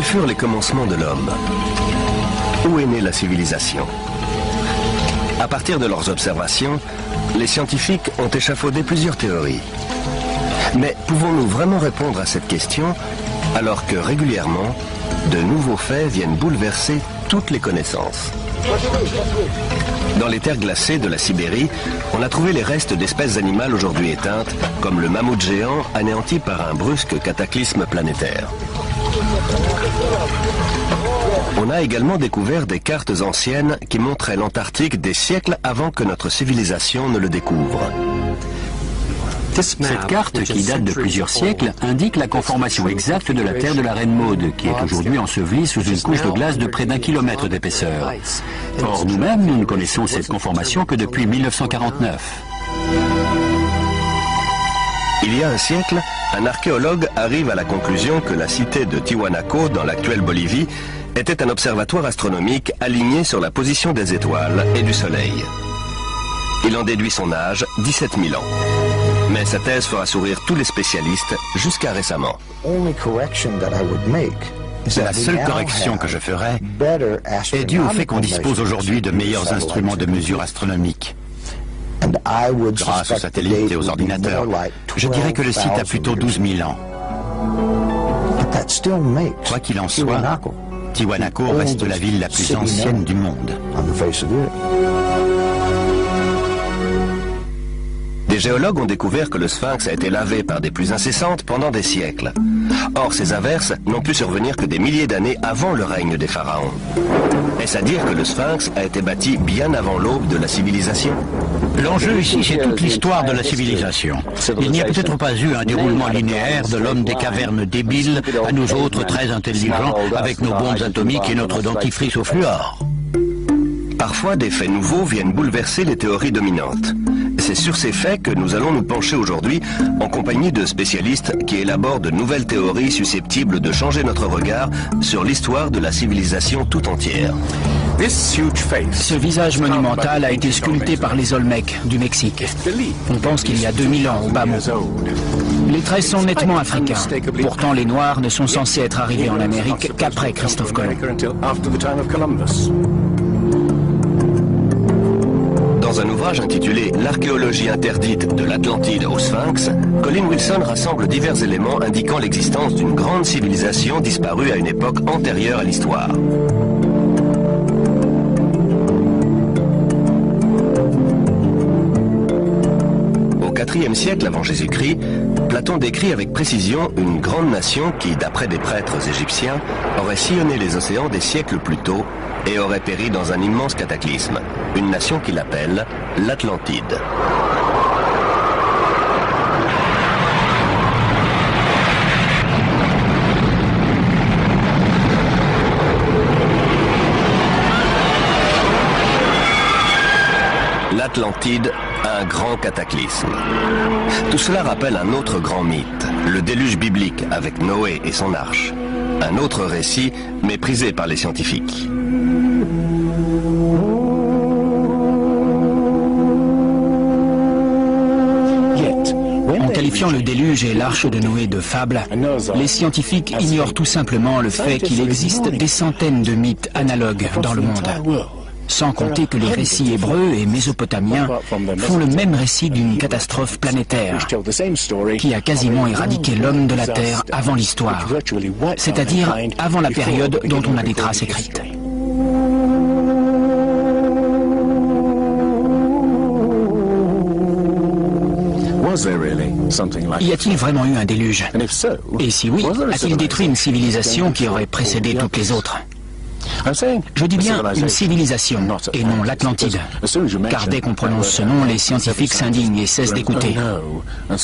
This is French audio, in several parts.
Quels furent les commencements de l'homme? Où est née la civilisation? À partir de leurs observations, les scientifiques ont échafaudé plusieurs théories. Mais pouvons-nous vraiment répondre à cette question alors que régulièrement, de nouveaux faits viennent bouleverser toutes les connaissances? Dans les terres glacées de la Sibérie, on a trouvé les restes d'espèces animales aujourd'hui éteintes, comme le mammouth géant anéanti par un brusque cataclysme planétaire. On a également découvert des cartes anciennes qui montraient l'Antarctique des siècles avant que notre civilisation ne le découvre. Cette carte, qui date de plusieurs siècles, indique la conformation exacte de la Terre de la Reine Maude, qui est aujourd'hui ensevelie sous une couche de glace de près d'1 kilomètre d'épaisseur. Or, nous-mêmes, nous ne connaissons cette conformation que depuis 1949. Il y a un siècle, un archéologue arrive à la conclusion que la cité de Tiwanaku, dans l'actuelle Bolivie, était un observatoire astronomique aligné sur la position des étoiles et du Soleil. Il en déduit son âge, 17 000 ans. Mais sa thèse fera sourire tous les spécialistes jusqu'à récemment. La seule correction que je ferai est due au fait qu'on dispose aujourd'hui de meilleurs instruments de mesure astronomique. Grâce aux satellites et aux ordinateurs, je dirais que le site a plutôt 12 000 ans. Quoi qu'il en soit, Tiwanaku reste la ville la plus ancienne du monde. Des géologues ont découvert que le sphinx a été lavé par des pluies incessantes pendant des siècles. Or, ces averses n'ont pu survenir que des milliers d'années avant le règne des pharaons. Est-ce à dire que le sphinx a été bâti bien avant l'aube de la civilisation? L'enjeu ici, c'est toute l'histoire de la civilisation. Il n'y a peut-être pas eu un déroulement linéaire de l'homme des cavernes débile à nous autres très intelligents avec nos bombes atomiques et notre dentifrice au fluor. Parfois, des faits nouveaux viennent bouleverser les théories dominantes. C'est sur ces faits que nous allons nous pencher aujourd'hui en compagnie de spécialistes qui élaborent de nouvelles théories susceptibles de changer notre regard sur l'histoire de la civilisation tout entière. Ce visage monumental a été sculpté par les Olmecs du Mexique. On pense qu'il y a 2000 ans au bas mot. Les traits sont nettement africains. Pourtant, les Noirs ne sont censés être arrivés en Amérique qu'après Christophe Colomb. Dans un ouvrage intitulé « L'archéologie interdite de l'Atlantide au Sphinx », Colin Wilson rassemble divers éléments indiquant l'existence d'une grande civilisation disparue à une époque antérieure à l'histoire. Au IVe siècle avant Jésus-Christ, Platon décrit avec précision une grande nation qui, d'après des prêtres égyptiens, aurait sillonné les océans des siècles plus tôt et aurait péri dans un immense cataclysme, une nation qu'il appelle l'Atlantide. L'Atlantide, un grand cataclysme. Tout cela rappelle un autre grand mythe, le déluge biblique avec Noé et son arche. Un autre récit méprisé par les scientifiques. En qualifiant le déluge et l'arche de Noé de fable, les scientifiques ignorent tout simplement le fait qu'il existe des centaines de mythes analogues dans le monde. Sans compter que les récits hébreux et mésopotamiens font le même récit d'une catastrophe planétaire qui a quasiment éradiqué l'homme de la Terre avant l'histoire, c'est-à-dire avant la période dont on a des traces écrites. Y a-t-il vraiment eu un déluge? Et si oui, a-t-il détruit une civilisation qui aurait précédé toutes les autres? Je dis bien une civilisation, et non l'Atlantide, car dès qu'on prononce ce nom, les scientifiques s'indignent et cessent d'écouter.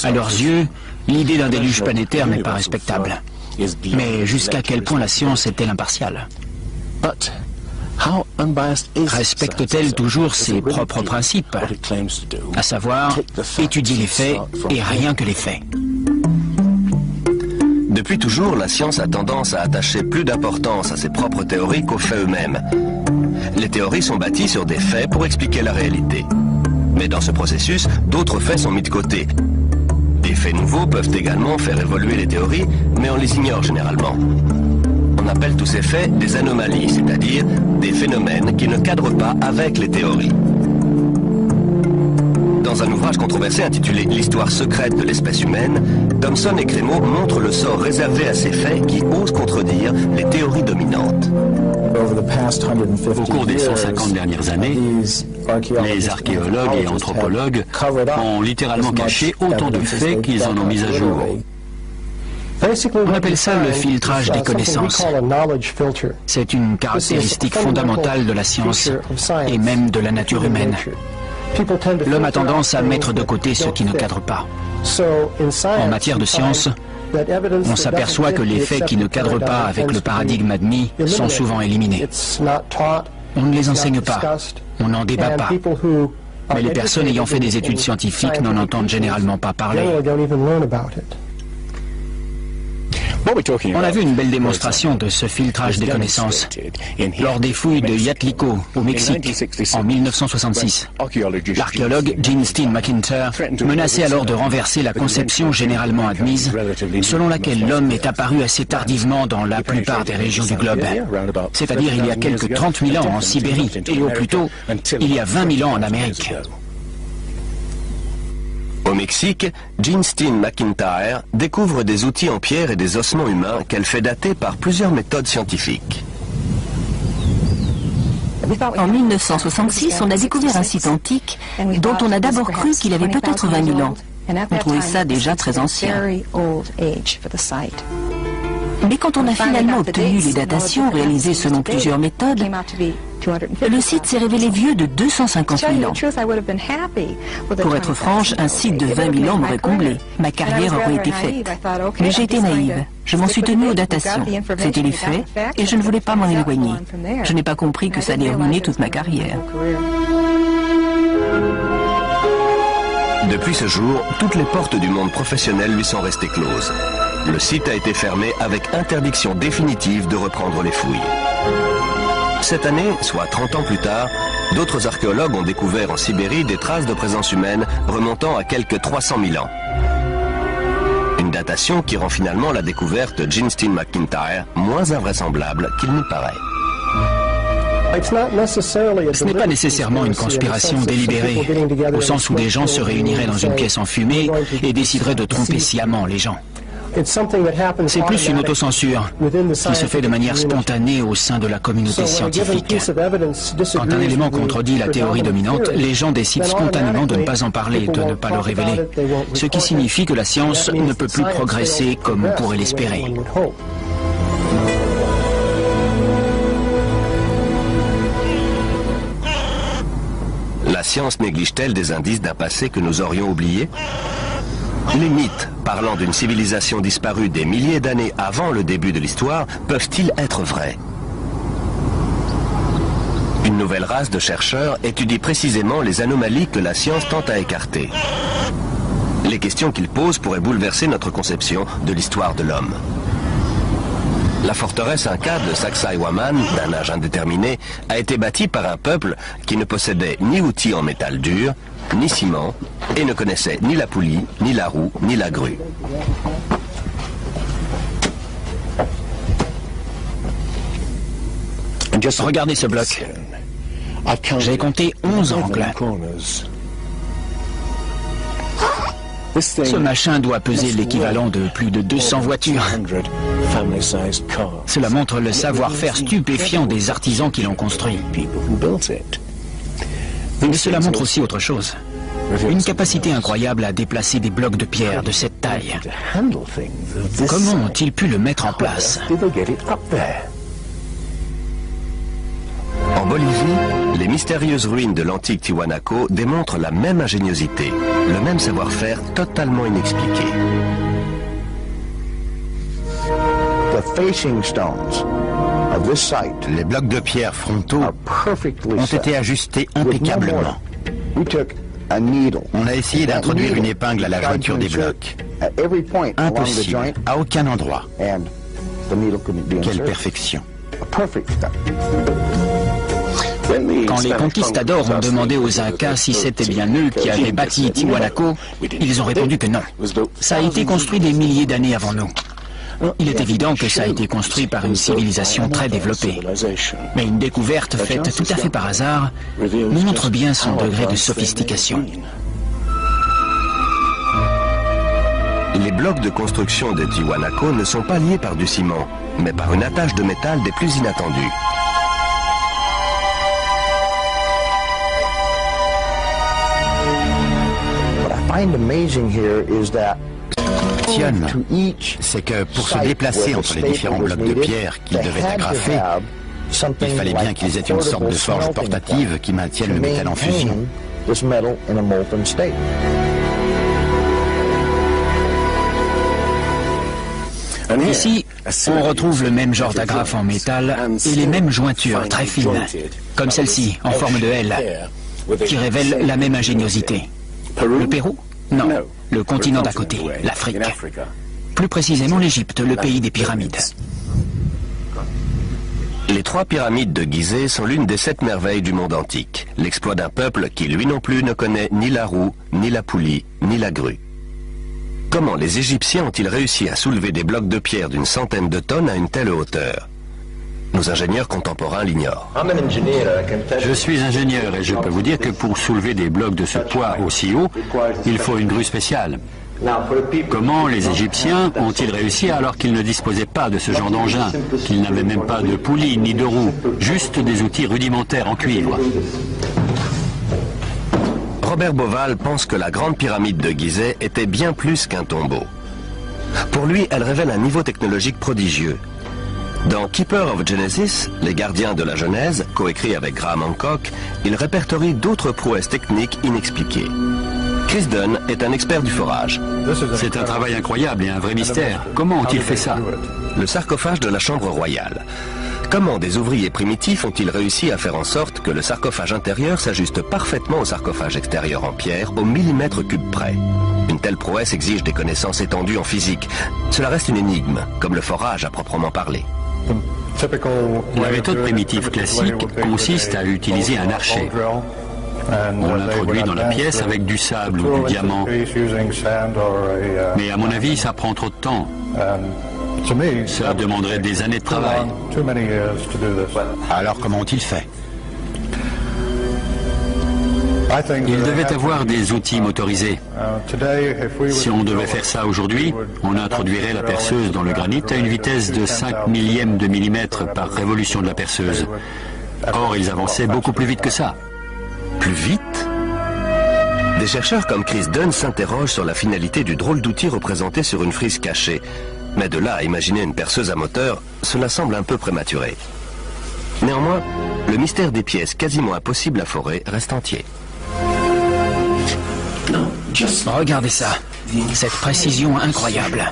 À leurs yeux, l'idée d'un déluge planétaire n'est pas respectable. Mais jusqu'à quel point la science est-elle impartiale? Respecte-t-elle toujours ses propres principes, à savoir étudier les faits et rien que les faits? Depuis toujours, la science a tendance à attacher plus d'importance à ses propres théories qu'aux faits eux-mêmes. Les théories sont bâties sur des faits pour expliquer la réalité. Mais dans ce processus, d'autres faits sont mis de côté. Des faits nouveaux peuvent également faire évoluer les théories, mais on les ignore généralement. On On appelle tous ces faits des anomalies, c'est-à-dire des phénomènes qui ne cadrent pas avec les théories. Dans un ouvrage controversé intitulé « L'histoire secrète de l'espèce humaine », Thomson et Crémeau montrent le sort réservé à ces faits qui osent contredire les théories dominantes. Au cours des 150 dernières années, les archéologues et anthropologues ont littéralement caché autant de faits qu'ils en ont mis à jour. On appelle ça le filtrage des connaissances. C'est une caractéristique fondamentale de la science et même de la nature humaine. L'homme a tendance à mettre de côté ce qui ne cadre pas. En matière de science, on s'aperçoit que les faits qui ne cadrent pas avec le paradigme admis sont souvent éliminés. On ne les enseigne pas, on n'en débat pas. Mais les personnes ayant fait des études scientifiques n'en entendent généralement pas parler. On a vu une belle démonstration de ce filtrage des connaissances lors des fouilles de Yatliko au Mexique en 1966. L'archéologue Gene Steen McIntyre menaçait alors de renverser la conception généralement admise selon laquelle l'homme est apparu assez tardivement dans la plupart des régions du globe, c'est-à-dire il y a quelques 30 000 ans en Sibérie et au plus tôt il y a 20 000 ans en Amérique. Au Mexique, Gene Steen McIntyre découvre des outils en pierre et des ossements humains qu'elle fait dater par plusieurs méthodes scientifiques. En 1966, on a découvert un site antique dont on a d'abord cru qu'il avait peut-être 20 000 ans. On trouvait ça déjà très ancien. Mais quand on a finalement obtenu les datations réalisées selon plusieurs méthodes, le site s'est révélé vieux de 250 000 ans. Pour être franche, un site de 20 000 ans m'aurait comblé. Ma carrière aurait été faite. Mais j'ai été naïve. Je m'en suis tenue aux datations. C'était les faits et je ne voulais pas m'en éloigner. Je n'ai pas compris que ça allait ruiner toute ma carrière. Depuis ce jour, toutes les portes du monde professionnel lui sont restées closes. Le site a été fermé avec interdiction définitive de reprendre les fouilles. Cette année, soit 30 ans plus tard, d'autres archéologues ont découvert en Sibérie des traces de présence humaine remontant à quelques 300 000 ans. Une datation qui rend finalement la découverte de Gene Steen McIntyre moins invraisemblable qu'il n'y paraît. Ce n'est pas nécessairement une conspiration délibérée, au sens où des gens se réuniraient dans une pièce enfumée et décideraient de tromper sciemment les gens. C'est plus une autocensure qui se fait de manière spontanée au sein de la communauté scientifique. Quand un élément contredit la théorie dominante, les gens décident spontanément de ne pas en parler, de ne pas le révéler, ce qui signifie que la science ne peut plus progresser comme on pourrait l'espérer. La science néglige-t-elle des indices d'un passé que nous aurions oublié ? Les mythes parlant d'une civilisation disparue des milliers d'années avant le début de l'histoire peuvent-ils être vrais ? Une nouvelle race de chercheurs étudie précisément les anomalies que la science tente à écarter. Les questions qu'ils posent pourraient bouleverser notre conception de l'histoire de l'homme. La forteresse Inca de Sacsayhuaman, d'un âge indéterminé, a été bâtie par un peuple qui ne possédait ni outils en métal dur, ni ciment, et ne connaissait ni la poulie, ni la roue, ni la grue. Regardez ce bloc. J'ai compté 11 angles. Ce machin doit peser l'équivalent de plus de 200 voitures. Cela montre le savoir-faire stupéfiant des artisans qui l'ont construit. Mais cela montre aussi autre chose. Une capacité incroyable à déplacer des blocs de pierre de cette taille. Comment ont-ils pu le mettre en place ? En Bolivie, les mystérieuses ruines de l'antique Tiwanaku démontrent la même ingéniosité, le même savoir-faire totalement inexpliqué. Les blocs de pierre frontaux ont été ajustés impeccablement. On a essayé d'introduire une épingle à la jointure des blocs. Impossible, à aucun endroit. Quelle perfection. Quand les conquistadors ont demandé aux Incas si c'était bien eux qui avaient bâti Tiwanaku, ils ont répondu que non. Ça a été construit des milliers d'années avant nous. Il est évident que ça a été construit par une civilisation très développée. Mais une découverte faite tout à fait par hasard nous montre bien son degré de sophistication. Les blocs de construction de Tiwanaku ne sont pas liés par du ciment, mais par une attache de métal des plus inattendues. C'est que pour se déplacer entre les différents blocs de pierre qu'ils devaient agrafer, il fallait bien qu'ils aient une sorte de forge portative qui maintienne le métal en fusion. Ici, on retrouve le même genre d'agrafe en métal et les mêmes jointures très fines, comme celle-ci, en forme de L, qui révèle la même ingéniosité. Le Pérou? Non, le continent d'à côté, l'Afrique. Plus précisément l'Égypte, le pays des pyramides. Les 3 pyramides de Gizeh sont l'une des 7 merveilles du monde antique, l'exploit d'un peuple qui, lui non plus, ne connaît ni la roue, ni la poulie, ni la grue. Comment les Égyptiens ont-ils réussi à soulever des blocs de pierre d'une centaine de tonnes à une telle hauteur? Nos ingénieurs contemporains l'ignorent. Je suis ingénieur et je peux vous dire que pour soulever des blocs de ce poids aussi haut, il faut une grue spéciale. Comment les Égyptiens ont-ils réussi alors qu'ils ne disposaient pas de ce genre d'engin, qu'ils n'avaient même pas de poulie ni de roue, juste des outils rudimentaires en cuivre? Robert Bauval pense que la grande pyramide de Gizeh était bien plus qu'un tombeau. Pour lui, elle révèle un niveau technologique prodigieux. Dans Keeper of Genesis, Les gardiens de la Genèse, coécrit avec Graham Hancock, il répertorie d'autres prouesses techniques inexpliquées. Chris Dunn est un expert du forage. C'est un travail incroyable et un vrai mystère. Comment ont-ils fait ça? Le sarcophage de la chambre royale. Comment des ouvriers primitifs ont-ils réussi à faire en sorte que le sarcophage intérieur s'ajuste parfaitement au sarcophage extérieur en pierre au millimètre cube près? Une telle prouesse exige des connaissances étendues en physique. Cela reste une énigme, comme le forage à proprement parler. La méthode primitive classique consiste à utiliser un archet. On l'introduit dans la pièce avec du sable ou du diamant. Mais à mon avis, ça prend trop de temps. Ça demanderait des années de travail. Alors comment ont-ils fait? Il devait avoir des outils motorisés. Si on devait faire ça aujourd'hui, on introduirait la perceuse dans le granit à une vitesse de 5 millièmes de millimètre par révolution de la perceuse. Or, ils avançaient beaucoup plus vite que ça. Plus vite? Des chercheurs comme Chris Dunn s'interrogent sur la finalité du drôle d'outil représenté sur une frise cachée. Mais de là à imaginer une perceuse à moteur, cela semble un peu prématuré. Néanmoins, le mystère des pièces quasiment impossibles à forer reste entier. Regardez ça, cette précision incroyable.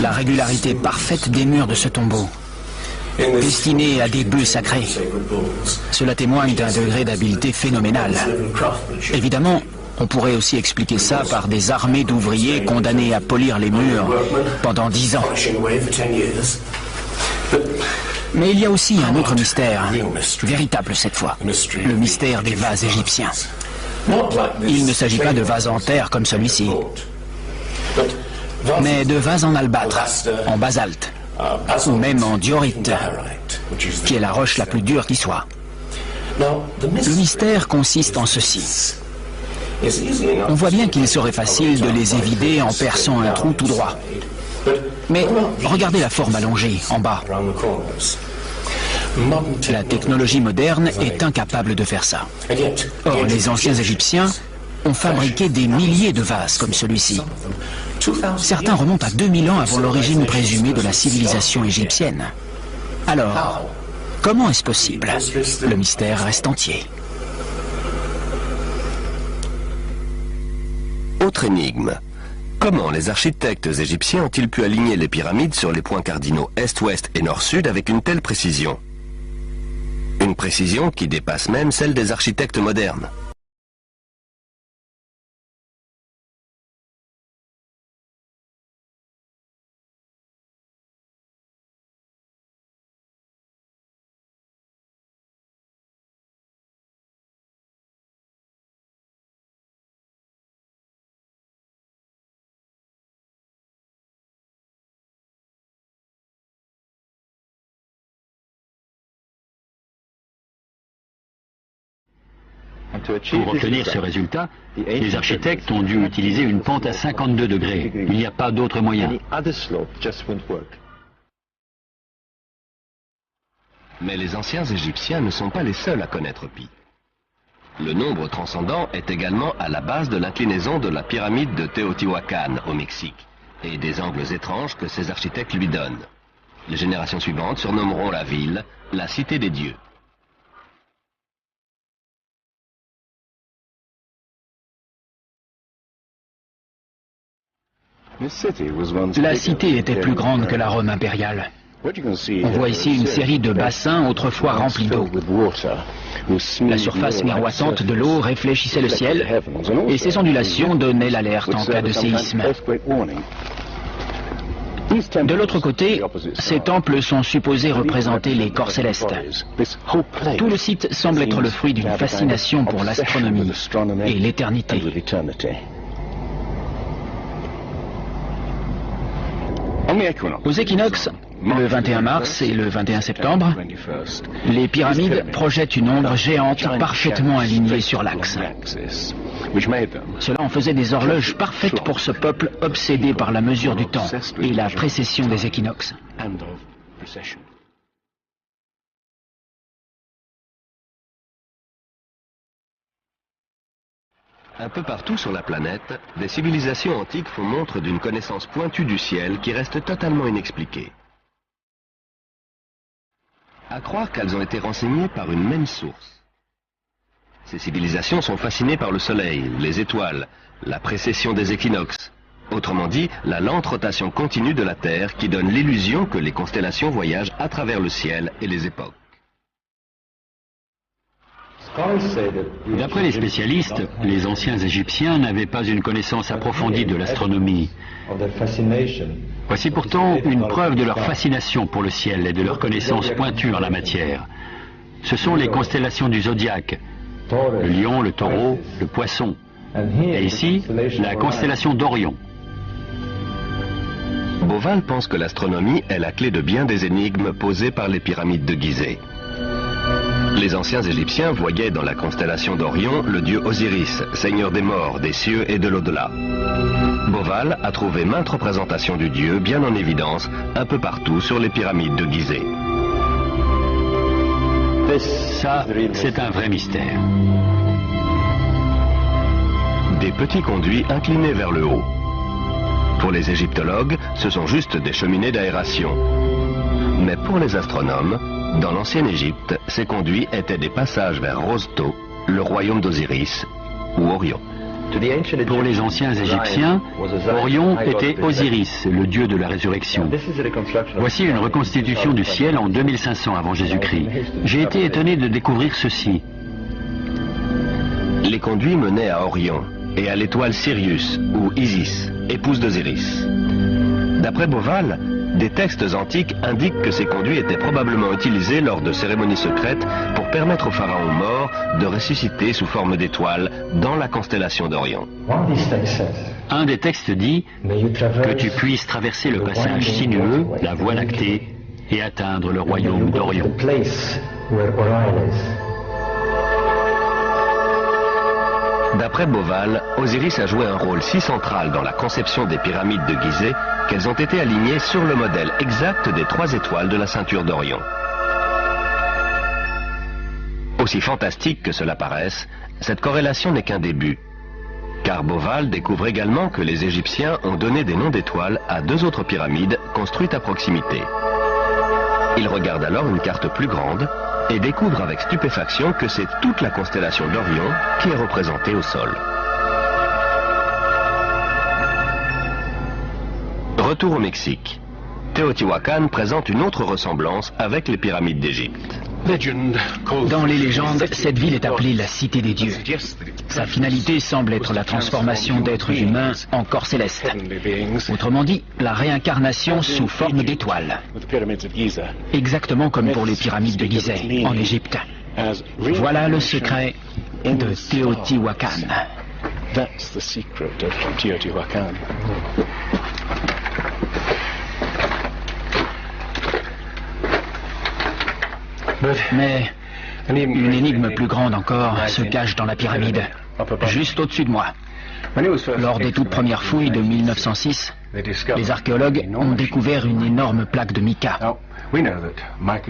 La régularité parfaite des murs de ce tombeau, destiné à des bœufs sacrés. Cela témoigne d'un degré d'habileté phénoménal. Évidemment, on pourrait aussi expliquer ça par des armées d'ouvriers condamnés à polir les murs pendant 10 ans. Mais il y a aussi un autre mystère, véritable cette fois, le mystère des vases égyptiens. Il ne s'agit pas de vases en terre comme celui-ci, mais de vases en albâtre, en basalte, ou même en diorite, qui est la roche la plus dure qui soit. Le mystère consiste en ceci. On voit bien qu'il serait facile de les évider en perçant un trou tout droit. Mais regardez la forme allongée, en bas. La technologie moderne est incapable de faire ça. Or, les anciens Égyptiens ont fabriqué des milliers de vases comme celui-ci. Certains remontent à 2000 ans avant l'origine présumée de la civilisation égyptienne. Alors, comment est-ce possible? Le mystère reste entier. Autre énigme. Comment les architectes égyptiens ont-ils pu aligner les pyramides sur les points cardinaux est-ouest et nord-sud avec une telle précision? Une précision qui dépasse même celle des architectes modernes. Pour obtenir ce résultat, les architectes ont dû utiliser une pente à 52 degrés. Il n'y a pas d'autre moyen. Mais les anciens Égyptiens ne sont pas les seuls à connaître pi. Le nombre transcendant est également à la base de l'inclinaison de la pyramide de Teotihuacan au Mexique et des angles étranges que ses architectes lui donnent. Les générations suivantes surnommeront la ville la Cité des Dieux. La cité était plus grande que la Rome impériale. On voit ici une série de bassins autrefois remplis d'eau. La surface miroitante de l'eau réfléchissait le ciel et ces ondulations donnaient l'alerte en cas de séisme. De l'autre côté, ces temples sont supposés représenter les corps célestes. Tout le site semble être le fruit d'une fascination pour l'astronomie et l'éternité. Aux équinoxes, le 21 mars et le 21 septembre, les pyramides projettent une ombre géante parfaitement alignée sur l'axe. Cela en faisait des horloges parfaites pour ce peuple obsédé par la mesure du temps et la précession des équinoxes. Un peu partout sur la planète, des civilisations antiques font montre d'une connaissance pointue du ciel qui reste totalement inexpliquée. À croire qu'elles ont été renseignées par une même source. Ces civilisations sont fascinées par le soleil, les étoiles, la précession des équinoxes. Autrement dit, la lente rotation continue de la Terre qui donne l'illusion que les constellations voyagent à travers le ciel et les époques. D'après les spécialistes, les anciens Égyptiens n'avaient pas une connaissance approfondie de l'astronomie. Voici pourtant une preuve de leur fascination pour le ciel et de leur connaissance pointue en la matière. Ce sont les constellations du zodiaque, le lion, le taureau, le poisson, et ici, la constellation d'Orion. Bauval pense que l'astronomie est la clé de bien des énigmes posées par les pyramides de Gizeh. Les anciens Égyptiens voyaient dans la constellation d'Orion le dieu Osiris, seigneur des morts, des cieux et de l'au-delà. Bauval a trouvé maintes représentations du dieu bien en évidence un peu partout sur les pyramides de Gizeh. Ça, c'est un vrai mystère. Des petits conduits inclinés vers le haut. Pour les égyptologues, ce sont juste des cheminées d'aération. Mais pour les astronomes, dans l'ancienne Égypte, ces conduits étaient des passages vers Rosto, le royaume d'Osiris, ou Orion. Pour les anciens Égyptiens, Orion était Osiris, le dieu de la résurrection. Voici une reconstitution du ciel en 2500 avant Jésus-Christ. J'ai été étonné de découvrir ceci. Les conduits menaient à Orion et à l'étoile Sirius, ou Isis, épouse d'Osiris. D'après Bauval, des textes antiques indiquent que ces conduits étaient probablement utilisés lors de cérémonies secrètes pour permettre aux pharaons morts de ressusciter sous forme d'étoiles dans la constellation d'Orion. Un des textes dit que tu puisses traverser le passage sinueux, la Voie lactée, et atteindre le royaume d'Orion. D'après Bauval, Osiris a joué un rôle si central dans la conception des pyramides de Gizeh qu'elles ont été alignées sur le modèle exact des 3 étoiles de la ceinture d'Orion. Aussi fantastique que cela paraisse, cette corrélation n'est qu'un début. Car Bauval découvre également que les Égyptiens ont donné des noms d'étoiles à 2 autres pyramides construites à proximité. Il regarde alors une carte plus grande et découvre avec stupéfaction que c'est toute la constellation d'Orion qui est représentée au sol. Retour au Mexique. Teotihuacan présente une autre ressemblance avec les pyramides d'Égypte. Dans les légendes, cette ville est appelée la Cité des Dieux. Sa finalité semble être la transformation d'êtres humains en corps célestes. Autrement dit, la réincarnation sous forme d'étoiles. Exactement comme pour les pyramides de Gizeh, en Égypte. Voilà le secret de Teotihuacan. Mais Une énigme plus grande encore se cache dans la pyramide, juste au-dessus de moi. Lors des toutes premières fouilles de 1906, les archéologues ont découvert une énorme plaque de mica.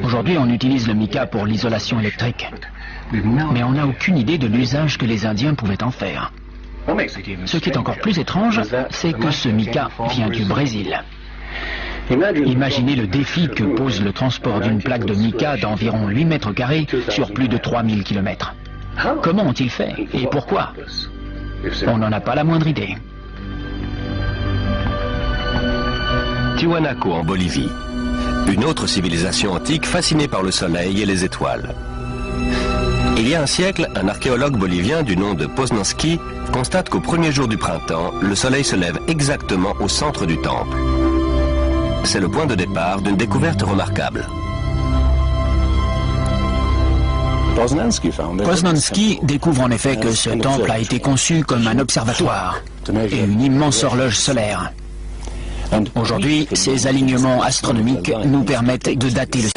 Aujourd'hui, on utilise le mica pour l'isolation électrique, mais on n'a aucune idée de l'usage que les Indiens pouvaient en faire. Ce qui est encore plus étrange, c'est que ce mica vient du Brésil. Imaginez le défi que pose le transport d'une plaque de mica d'environ 8 mètres carrés sur plus de 3000 km. Comment ont-ils fait et pourquoi? On n'en a pas la moindre idée. Tiwanaku en Bolivie. Une autre civilisation antique fascinée par le soleil et les étoiles. Il y a un siècle, un archéologue bolivien du nom de Poznanski constate qu'au premier jour du printemps, le soleil se lève exactement au centre du temple. C'est le point de départ d'une découverte remarquable. Poznanski découvre en effet que ce temple a été conçu comme un observatoire et une immense horloge solaire. Aujourd'hui, ces alignements astronomiques nous permettent de dater le...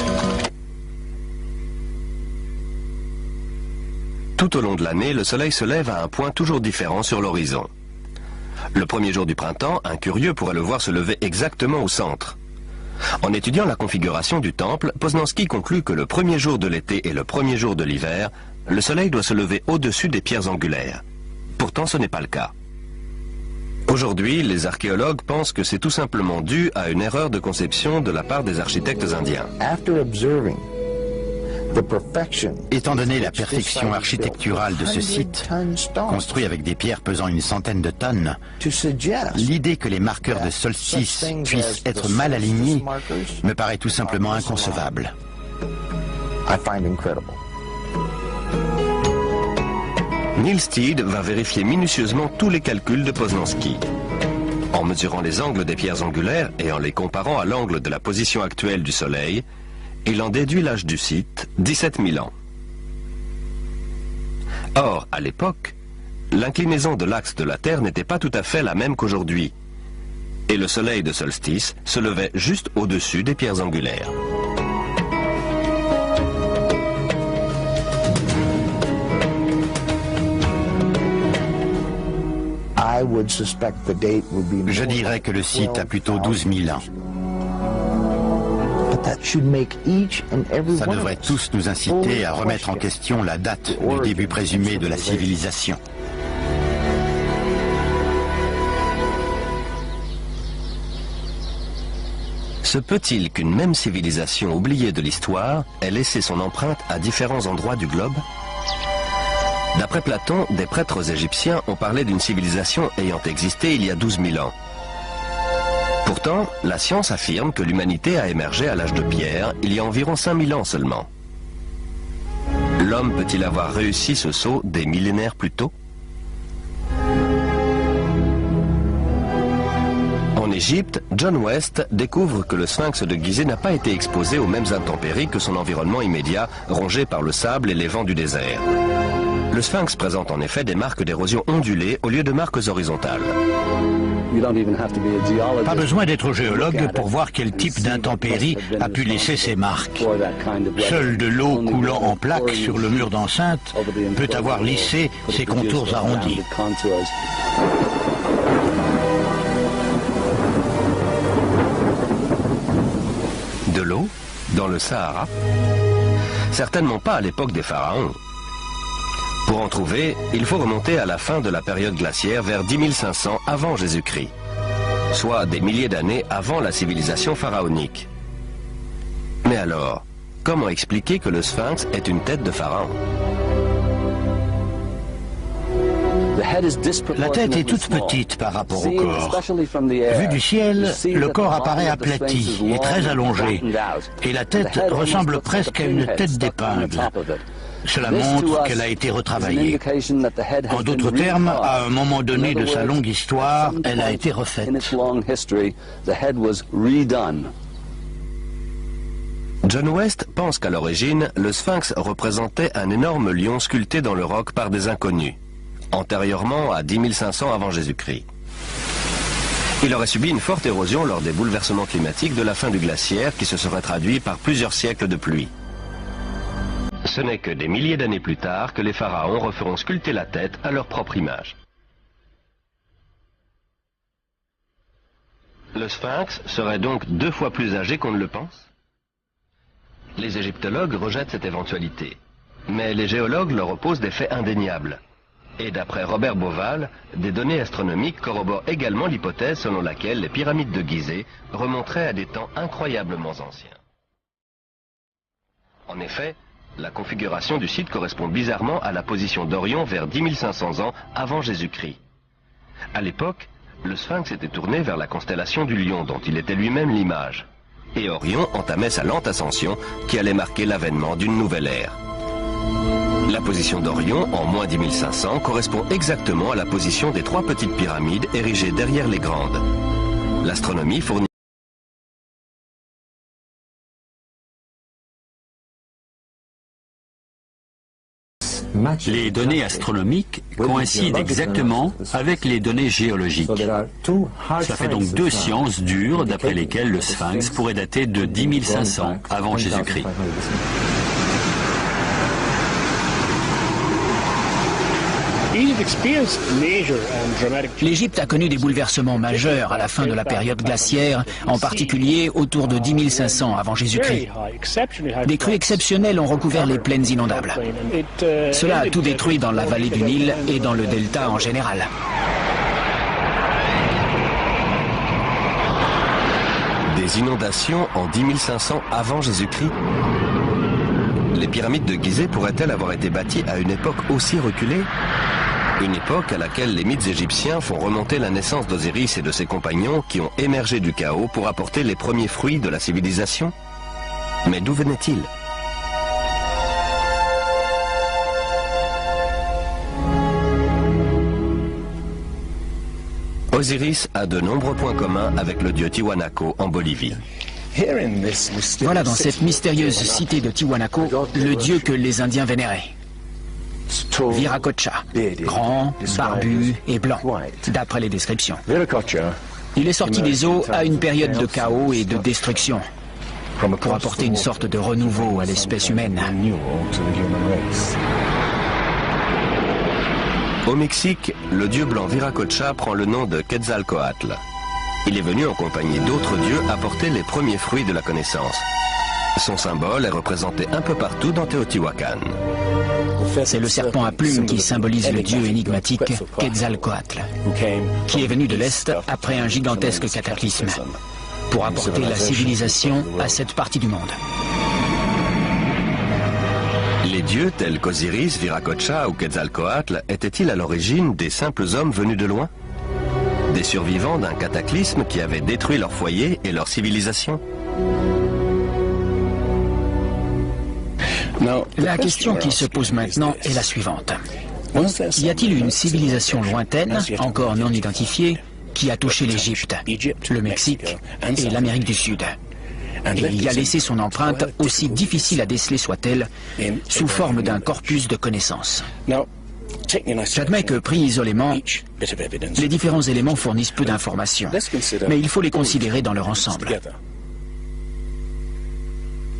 Tout au long de l'année, le soleil se lève à un point toujours différent sur l'horizon. Le premier jour du printemps, un curieux pourrait le voir se lever exactement au centre. En étudiant la configuration du temple, Poznanski conclut que le premier jour de l'été et le premier jour de l'hiver, le soleil doit se lever au-dessus des pierres angulaires. Pourtant, ce n'est pas le cas. Aujourd'hui, les archéologues pensent que c'est tout simplement dû à une erreur de conception de la part des architectes indiens. Étant donné la perfection architecturale de ce site, construit avec des pierres pesant une centaine de tonnes, l'idée que les marqueurs de solstice puissent être mal alignés me paraît tout simplement inconcevable. Neil Steed va vérifier minutieusement tous les calculs de Poznanski. En mesurant les angles des pierres angulaires et en les comparant à l'angle de la position actuelle du Soleil, il en déduit l'âge du site, 17 000 ans. Or, à l'époque, l'inclinaison de l'axe de la Terre n'était pas tout à fait la même qu'aujourd'hui, et le soleil de solstice se levait juste au-dessus des pierres angulaires. Je dirais que le site a plutôt 12 000 ans. Ça devrait tous nous inciter à remettre en question la date du début présumé de la civilisation. Se peut-il qu'une même civilisation oubliée de l'histoire ait laissé son empreinte à différents endroits du globe? D'après Platon, des prêtres égyptiens ont parlé d'une civilisation ayant existé il y a 12 000 ans. Pourtant, la science affirme que l'humanité a émergé à l'âge de pierre il y a environ 5000 ans seulement. L'homme peut-il avoir réussi ce saut des millénaires plus tôt? En Égypte, John West découvre que le sphinx de Gizeh n'a pas été exposé aux mêmes intempéries que son environnement immédiat, rongé par le sable et les vents du désert. Le sphinx présente en effet des marques d'érosion ondulées au lieu de marques horizontales. Pas besoin d'être géologue pour voir quel type d'intempérie a pu laisser ses marques. Seule de l'eau coulant en plaques sur le mur d'enceinte peut avoir lissé ses contours arrondis. De l'eau, dans le Sahara? Certainement pas à l'époque des pharaons. Pour en trouver, il faut remonter à la fin de la période glaciaire vers 10 500 avant Jésus-Christ, soit des milliers d'années avant la civilisation pharaonique. Mais alors, comment expliquer que le sphinx est une tête de pharaon? La tête est toute petite par rapport au corps. Vu du ciel, le corps apparaît aplati et très allongé, et la tête ressemble presque à une tête d'épingle. Cela montre qu'elle a été retravaillée. En d'autres termes, à un moment donné de sa longue histoire, elle a été refaite. John West pense qu'à l'origine, le sphinx représentait un énorme lion sculpté dans le roc par des inconnus, antérieurement à 10 500 avant Jésus-Christ. Il aurait subi une forte érosion lors des bouleversements climatiques de la fin du glaciaire qui se serait traduit par plusieurs siècles de pluie. Ce n'est que des milliers d'années plus tard que les pharaons referont sculpter la tête à leur propre image. Le sphinx serait donc 2 fois plus âgé qu'on ne le pense? Les égyptologues rejettent cette éventualité, mais les géologues leur opposent des faits indéniables. Et d'après Robert Bauval, des données astronomiques corroborent également l'hypothèse selon laquelle les pyramides de Gizeh remonteraient à des temps incroyablement anciens. En effet, la configuration du site correspond bizarrement à la position d'Orion vers 10 500 ans avant Jésus-Christ. À l'époque, le sphinx était tourné vers la constellation du Lion dont il était lui-même l'image. Et Orion entamait sa lente ascension qui allait marquer l'avènement d'une nouvelle ère. La position d'Orion, en moins 10 500, correspond exactement à la position des 3 petites pyramides érigées derrière les grandes. L'astronomie fournit Les données astronomiques coïncident exactement avec les données géologiques. Cela fait donc 2 sciences dures d'après lesquelles le sphinx pourrait dater de 10 500 avant Jésus-Christ. L'Égypte a connu des bouleversements majeurs à la fin de la période glaciaire, en particulier autour de 10 500 avant Jésus-Christ. Des crues exceptionnelles ont recouvert les plaines inondables. Cela a tout détruit dans la vallée du Nil et dans le delta en général. des inondations en 10 500 avant Jésus-Christ. Les pyramides de Gizeh pourraient-elles avoir été bâties à une époque aussi reculée? Une époque à laquelle les mythes égyptiens font remonter la naissance d'Osiris et de ses compagnons qui ont émergé du chaos pour apporter les premiers fruits de la civilisation? Mais d'où venaient-ils? Osiris a de nombreux points communs avec le dieu Tiwanaku en Bolivie. Voilà dans cette mystérieuse cité de Tiwanaku le dieu que les Indiens vénéraient. Viracocha, grand, barbu et blanc, d'après les descriptions. Il est sorti des eaux à une période de chaos et de destruction, pour apporter une sorte de renouveau à l'espèce humaine. Au Mexique, le dieu blanc Viracocha prend le nom de Quetzalcoatl. Il est venu en compagnie d'autres dieux apporter les premiers fruits de la connaissance. Son symbole est représenté un peu partout dans Teotihuacan. C'est le serpent à plumes qui symbolise le dieu énigmatique Quetzalcoatl, qui est venu de l'Est après un gigantesque cataclysme, pour apporter la civilisation à cette partie du monde. Les dieux tels qu'Osiris, Viracocha ou Quetzalcoatl étaient-ils à l'origine des simples hommes venus de loin? Des survivants d'un cataclysme qui avait détruit leur foyer et leur civilisation? La question qui se pose maintenant est la suivante. Y a-t-il une civilisation lointaine, encore non identifiée, qui a touché l'Égypte, le Mexique et l'Amérique du Sud, et y a laissé son empreinte, aussi difficile à déceler soit-elle, sous forme d'un corpus de connaissances? J'admets que, pris isolément, les différents éléments fournissent peu d'informations, mais il faut les considérer dans leur ensemble.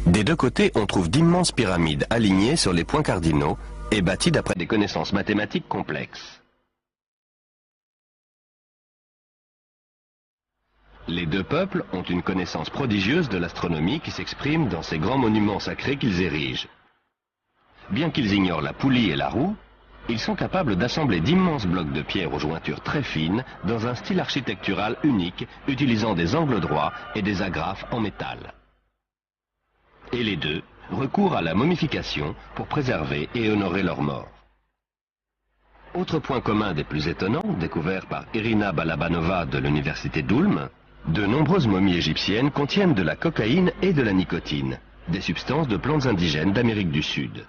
Des deux côtés, on trouve d'immenses pyramides alignées sur les points cardinaux et bâties d'après des connaissances mathématiques complexes. Les deux peuples ont une connaissance prodigieuse de l'astronomie qui s'exprime dans ces grands monuments sacrés qu'ils érigent. Bien qu'ils ignorent la poulie et la roue, ils sont capables d'assembler d'immenses blocs de pierre aux jointures très fines dans un style architectural unique, utilisant des angles droits et des agrafes en métal. Et les deux recourent à la momification pour préserver et honorer leurs morts. Autre point commun des plus étonnants, découvert par Irina Balabanova de l'université d'Ulm, de nombreuses momies égyptiennes contiennent de la cocaïne et de la nicotine, des substances de plantes indigènes d'Amérique du Sud.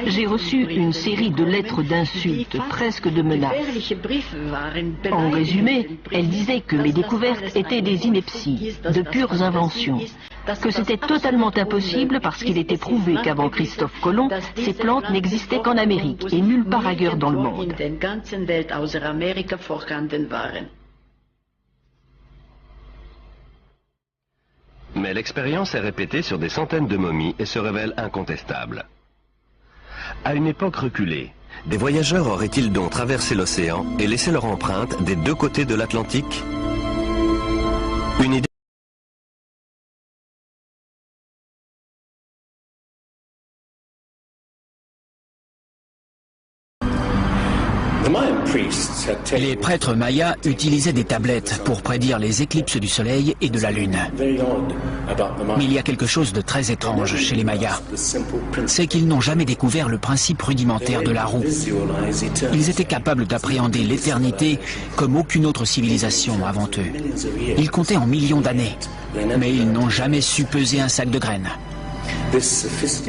J'ai reçu une série de lettres d'insultes, presque de menaces. En résumé, elles disaient que mes découvertes étaient des inepties, de pures inventions, que c'était totalement impossible parce qu'il était prouvé qu'avant Christophe Colomb, ces plantes n'existaient qu'en Amérique et nulle part ailleurs dans le monde. Mais l'expérience est répétée sur des centaines de momies et se révèle incontestable. À une époque reculée, des voyageurs auraient-ils donc traversé l'océan et laissé leur empreinte des deux côtés de l'Atlantique? Une idée. Les prêtres mayas utilisaient des tablettes pour prédire les éclipses du soleil et de la lune. Mais il y a quelque chose de très étrange chez les mayas. C'est qu'ils n'ont jamais découvert le principe rudimentaire de la roue. Ils étaient capables d'appréhender l'éternité comme aucune autre civilisation avant eux. Ils comptaient en millions d'années, mais ils n'ont jamais su peser un sac de graines.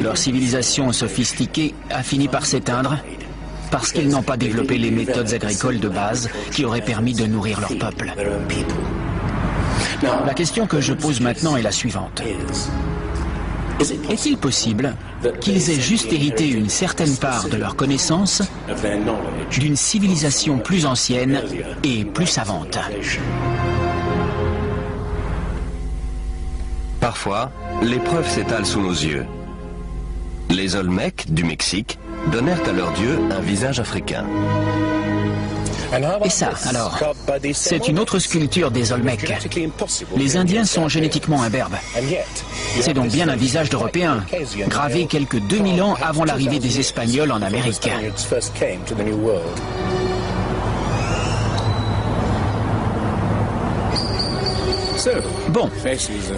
Leur civilisation sophistiquée a fini par s'éteindre parce qu'ils n'ont pas développé les méthodes agricoles de base qui auraient permis de nourrir leur peuple. La question que je pose maintenant est la suivante. Est-il possible qu'ils aient juste hérité une certaine part de leur connaissance d'une civilisation plus ancienne et plus savante? Parfois, les preuves s'étalent sous nos yeux. Les Olmecs du Mexique donnèrent à leur dieu un visage africain. Et ça, alors, c'est une autre sculpture des Olmecs. Les Indiens sont génétiquement imberbes. C'est donc bien un visage d'Européen, gravé quelques 2000 ans avant l'arrivée des Espagnols en Amérique. Bon,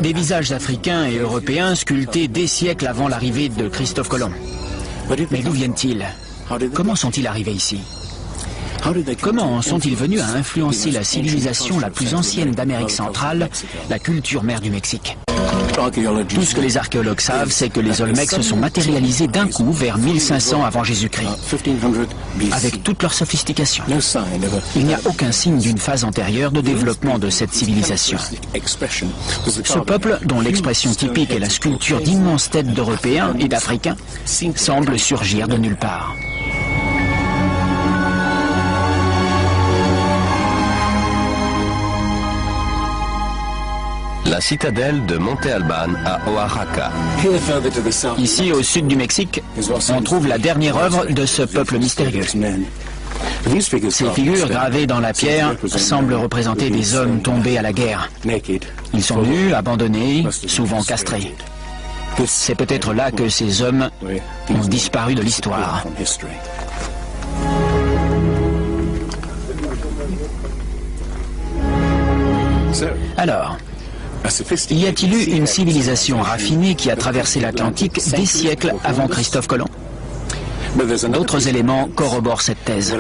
des visages africains et européens sculptés des siècles avant l'arrivée de Christophe Colomb. Mais d'où viennent-ils? Comment sont-ils arrivés ici? Comment sont-ils venus à influencer la civilisation la plus ancienne d'Amérique centrale, la culture mère du Mexique? Tout ce que les archéologues savent, c'est que les Olmecs se sont matérialisés d'un coup vers 1500 avant Jésus-Christ, avec toute leur sophistication. Il n'y a aucun signe d'une phase antérieure de développement de cette civilisation. Ce peuple, dont l'expression typique est la sculpture d'immenses têtes d'Européens et d'Africains, semble surgir de nulle part. La citadelle de Monte Alban à Oaxaca. Ici, au sud du Mexique, on trouve la dernière œuvre de ce peuple mystérieux. Ces figures gravées dans la pierre semblent représenter des hommes tombés à la guerre. Ils sont nus, abandonnés, souvent castrés. C'est peut-être là que ces hommes ont disparu de l'histoire. Alors, y a-t-il eu une civilisation raffinée qui a traversé l'Atlantique des siècles avant Christophe Colomb? D'autres éléments corroborent cette thèse.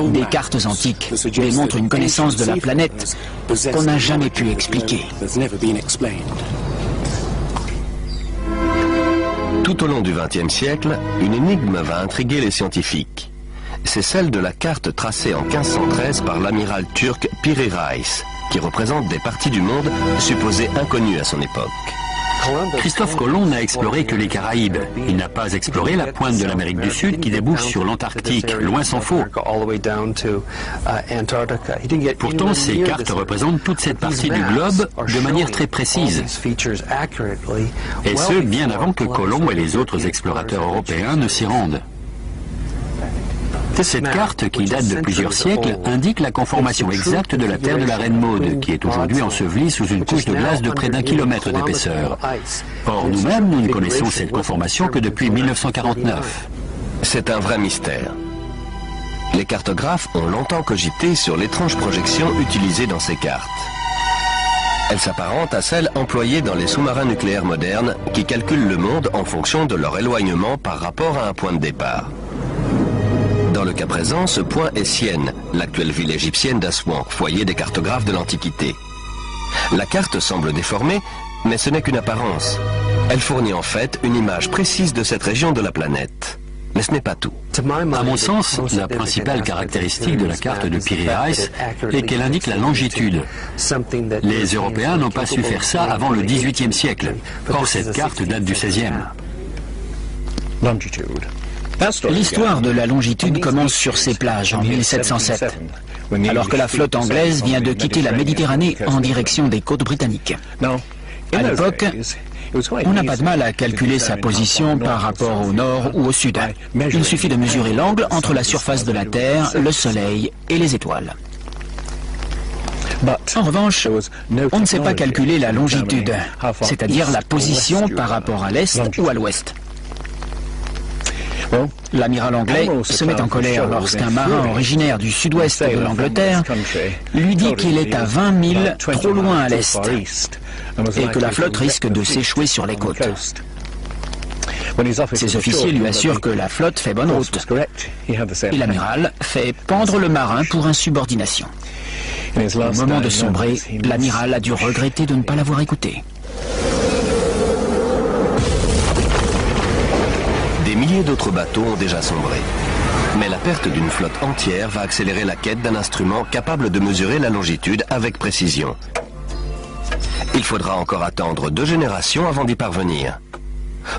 Des cartes antiques démontrent une connaissance de la planète qu'on n'a jamais pu expliquer. Tout au long du XXe siècle, une énigme va intriguer les scientifiques. C'est celle de la carte tracée en 1513 par l'amiral turc Piri Reis, qui représente des parties du monde supposées inconnues à son époque. Christophe Colomb n'a exploré que les Caraïbes. Il n'a pas exploré la pointe de l'Amérique du Sud qui débouche sur l'Antarctique, loin s'en faut. Pourtant, ces cartes représentent toute cette partie du globe de manière très précise. Et ce, bien avant que Colomb et les autres explorateurs européens ne s'y rendent. Cette carte, qui date de plusieurs siècles, indique la conformation exacte de la terre de la Reine Maude, qui est aujourd'hui ensevelie sous une couche de glace de près d'1 kilomètre d'épaisseur. Or, nous-mêmes, nous ne connaissons cette conformation que depuis 1949. C'est un vrai mystère. Les cartographes ont longtemps cogité sur l'étrange projection utilisée dans ces cartes. Elle s'apparente à celle employée dans les sous-marins nucléaires modernes qui calculent le monde en fonction de leur éloignement par rapport à un point de départ. Dans le cas présent, ce point est Sienne, l'actuelle ville égyptienne d'Assouan, foyer des cartographes de l'Antiquité. La carte semble déformée, mais ce n'est qu'une apparence. Elle fournit en fait une image précise de cette région de la planète. Mais ce n'est pas tout. À mon sens, la principale caractéristique de la carte de Piri Reis est qu'elle indique la longitude. Les Européens n'ont pas su faire ça avant le XVIIIe siècle. Or, cette carte date du XVIe. L'histoire de la longitude commence sur ces plages en 1707, alors que la flotte anglaise vient de quitter la Méditerranée en direction des côtes britanniques. À l'époque, on n'a pas de mal à calculer sa position par rapport au nord ou au sud. Il suffit de mesurer l'angle entre la surface de la Terre, le Soleil et les étoiles. En revanche, on ne sait pas calculer la longitude, c'est-à-dire la position par rapport à l'est ou à l'ouest. L'amiral anglais se met en colère lorsqu'un marin originaire du sud-ouest de l'Angleterre lui dit qu'il est à 20 milles trop loin à l'est et que la flotte risque de s'échouer sur les côtes. Ses officiers lui assurent que la flotte fait bonne route et l'amiral fait pendre le marin pour insubordination. Au moment de sombrer, l'amiral a dû regretter de ne pas l'avoir écouté. Des milliers d'autres bateaux ont déjà sombré. Mais la perte d'une flotte entière va accélérer la quête d'un instrument capable de mesurer la longitude avec précision. Il faudra encore attendre 2 générations avant d'y parvenir.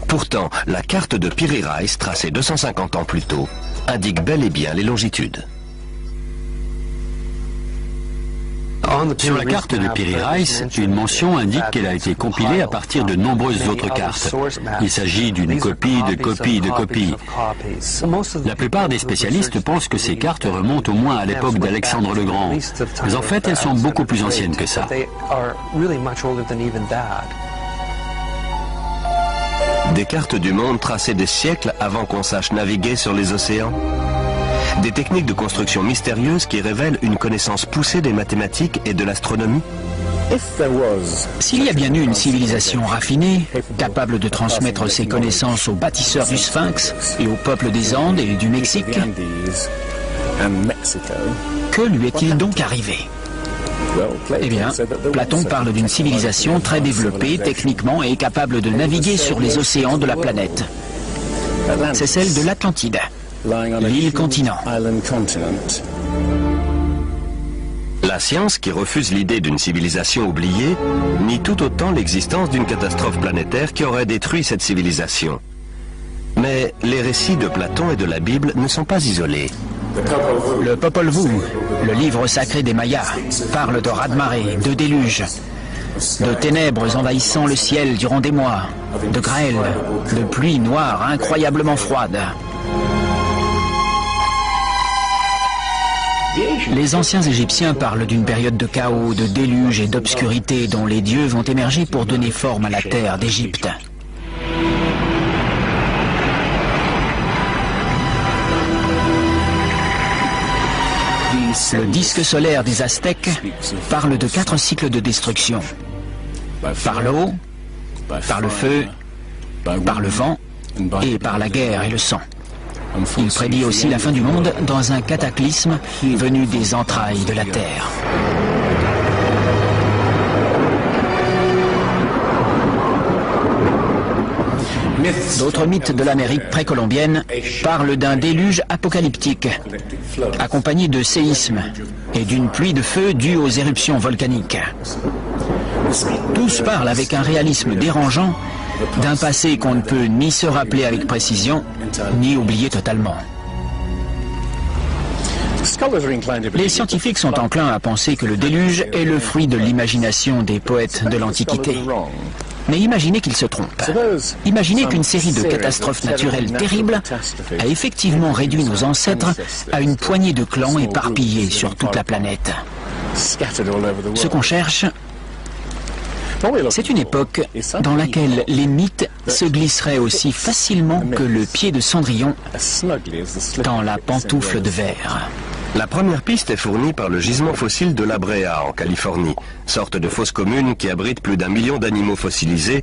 Pourtant, la carte de Piri Reis, tracée 250 ans plus tôt, indique bel et bien les longitudes. Sur la carte de Piri Reis, une mention indique qu'elle a été compilée à partir de nombreuses autres cartes. Il s'agit d'une copie de copie de copie. La plupart des spécialistes pensent que ces cartes remontent au moins à l'époque d'Alexandre le Grand. Mais en fait, elles sont beaucoup plus anciennes que ça. Des cartes du monde tracées des siècles avant qu'on sache naviguer sur les océans. Des techniques de construction mystérieuses qui révèlent une connaissance poussée des mathématiques et de l'astronomie. S'il y a bien eu une civilisation raffinée, capable de transmettre ses connaissances aux bâtisseurs du Sphinx et au peuple des Andes et du Mexique, que lui est-il donc arrivé? Eh bien, Platon parle d'une civilisation très développée techniquement et capable de naviguer sur les océans de la planète. C'est celle de l'Atlantide, l'île-continent. La science, qui refuse l'idée d'une civilisation oubliée, nie tout autant l'existence d'une catastrophe planétaire qui aurait détruit cette civilisation. Mais les récits de Platon et de la Bible ne sont pas isolés. Le Popol Vuh, le livre sacré des Mayas, parle de raz-de-marée, de déluge, de ténèbres envahissant le ciel durant des mois, de grêle, de pluie noire incroyablement froide. Les anciens Égyptiens parlent d'une période de chaos, de déluge et d'obscurité dont les dieux vont émerger pour donner forme à la terre d'Égypte. Le disque solaire des Aztèques parle de 4 cycles de destruction. Par l'eau, par le feu, par le vent et par la guerre et le sang. Il prédit aussi la fin du monde dans un cataclysme venu des entrailles de la Terre. D'autres mythes de l'Amérique précolombienne parlent d'un déluge apocalyptique, accompagné de séismes et d'une pluie de feu due aux éruptions volcaniques. Tous parlent avec un réalisme dérangeant d'un passé qu'on ne peut ni se rappeler avec précision, ni oublier totalement. Les scientifiques sont enclins à penser que le déluge est le fruit de l'imagination des poètes de l'Antiquité. Mais imaginez qu'ils se trompent. Imaginez qu'une série de catastrophes naturelles terribles a effectivement réduit nos ancêtres à une poignée de clans éparpillés sur toute la planète. Ce qu'on cherche, c'est une époque dans laquelle les mythes se glisseraient aussi facilement que le pied de Cendrillon dans la pantoufle de verre. La première piste est fournie par le gisement fossile de La Brea en Californie, sorte de fosse commune qui abrite plus d'1 million d'animaux fossilisés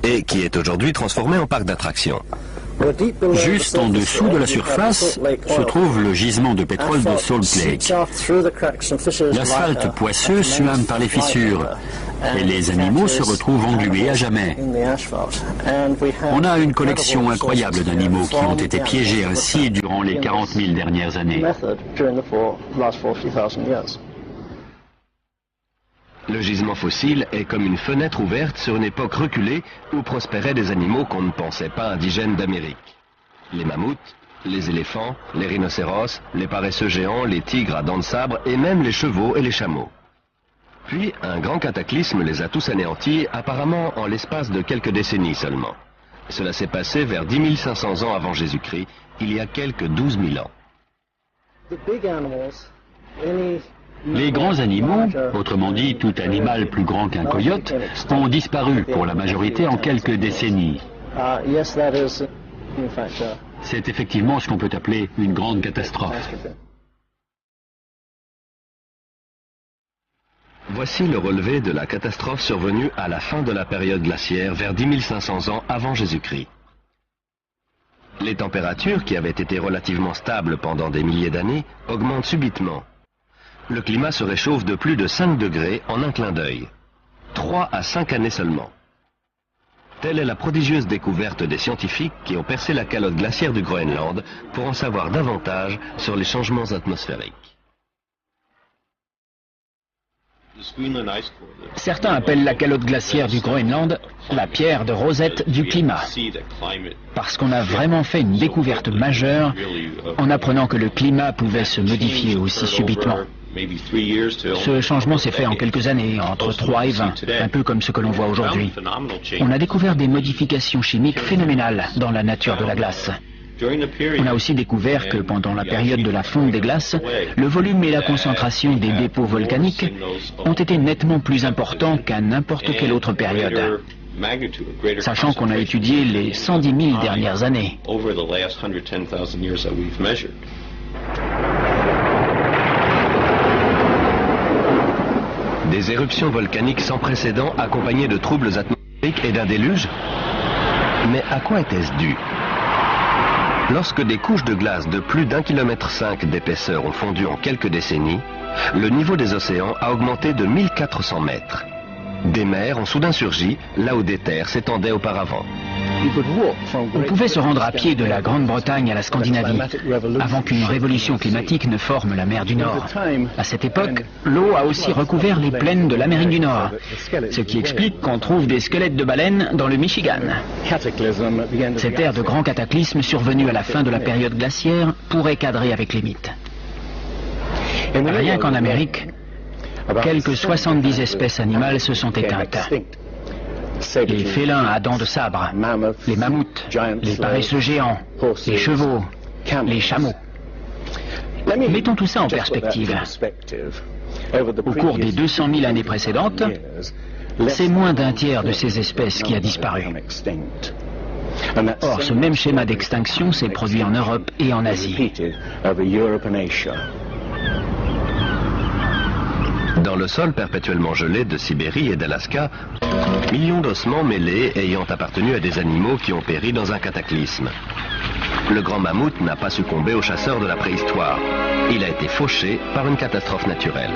et qui est aujourd'hui transformée en parc d'attractions. Juste en dessous de la surface se trouve le gisement de pétrole de Salt Lake. L'asphalte poisseux suinte par les fissures et les animaux se retrouvent englués à jamais. On a une collection incroyable d'animaux qui ont été piégés ainsi durant les 40 000 dernières années. Le gisement fossile est comme une fenêtre ouverte sur une époque reculée où prospéraient des animaux qu'on ne pensait pas indigènes d'Amérique. Les mammouths, les éléphants, les rhinocéros, les paresseux géants, les tigres à dents de sabre et même les chevaux et les chameaux. Puis, un grand cataclysme les a tous anéantis, apparemment en l'espace de quelques décennies seulement. Cela s'est passé vers 10 500 ans avant Jésus-Christ, il y a quelques 12 000 ans. Les grands animaux, autrement dit tout animal plus grand qu'un coyote, ont disparu pour la majorité en quelques décennies. C'est effectivement ce qu'on peut appeler une grande catastrophe. Voici le relevé de la catastrophe survenue à la fin de la période glaciaire vers 10 500 ans avant Jésus-Christ. Les températures, qui avaient été relativement stables pendant des milliers d'années, augmentent subitement. Le climat se réchauffe de plus de 5 degrés en un clin d'œil. 3 à 5 années seulement. Telle est la prodigieuse découverte des scientifiques qui ont percé la calotte glaciaire du Groenland pour en savoir davantage sur les changements atmosphériques. Certains appellent la calotte glaciaire du Groenland la pierre de Rosette du climat, parce qu'on a vraiment fait une découverte majeure en apprenant que le climat pouvait se modifier aussi subitement. Ce changement s'est fait en quelques années, entre 3 et 20, un peu comme ce que l'on voit aujourd'hui. On a découvert des modifications chimiques phénoménales dans la nature de la glace. On a aussi découvert que pendant la période de la fonte des glaces, le volume et la concentration des dépôts volcaniques ont été nettement plus importants qu'à n'importe quelle autre période, sachant qu'on a étudié les 110 000 dernières années. Des éruptions volcaniques sans précédent accompagnées de troubles atmosphériques et d'un déluge? Mais à quoi était-ce dû? Lorsque des couches de glace de plus d'1,5 km d'épaisseur ont fondu en quelques décennies, le niveau des océans a augmenté de 1400 mètres. Des mers ont soudain surgi là où des terres s'étendaient auparavant. On pouvait se rendre à pied de la Grande-Bretagne à la Scandinavie, avant qu'une révolution climatique ne forme la mer du Nord. À cette époque, l'eau a aussi recouvert les plaines de l'Amérique du Nord, ce qui explique qu'on trouve des squelettes de baleines dans le Michigan. Cette ère de grand cataclysme survenue à la fin de la période glaciaire pourrait cadrer avec les mythes. Rien qu'en Amérique, quelques 70 espèces animales se sont éteintes. Les félins à dents de sabre, les mammouths, les paresseux géants, les chevaux, les chameaux. Mettons tout ça en perspective. Au cours des 200 000 années précédentes, c'est moins d'un tiers de ces espèces qui a disparu. Or, ce même schéma d'extinction s'est produit en Europe et en Asie. Dans le sol perpétuellement gelé de Sibérie et d'Alaska, millions d'ossements mêlés ayant appartenu à des animaux qui ont péri dans un cataclysme. Le grand mammouth n'a pas succombé aux chasseurs de la préhistoire. Il a été fauché par une catastrophe naturelle.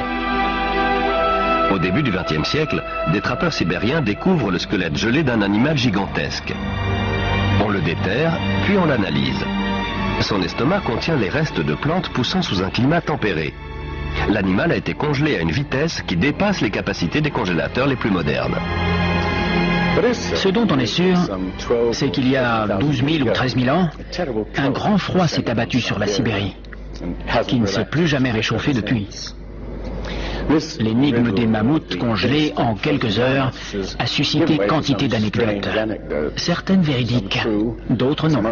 Au début du XXe siècle, des trappeurs sibériens découvrent le squelette gelé d'un animal gigantesque. On le déterre, puis on l'analyse. Son estomac contient les restes de plantes poussant sous un climat tempéré. L'animal a été congelé à une vitesse qui dépasse les capacités des congélateurs les plus modernes. Ce dont on est sûr, c'est qu'il y a 12 000 ou 13 000 ans, un grand froid s'est abattu sur la Sibérie, qui ne s'est plus jamais réchauffé depuis. L'énigme des mammouths congelés en quelques heures a suscité quantité d'anecdotes, certaines véridiques, d'autres non,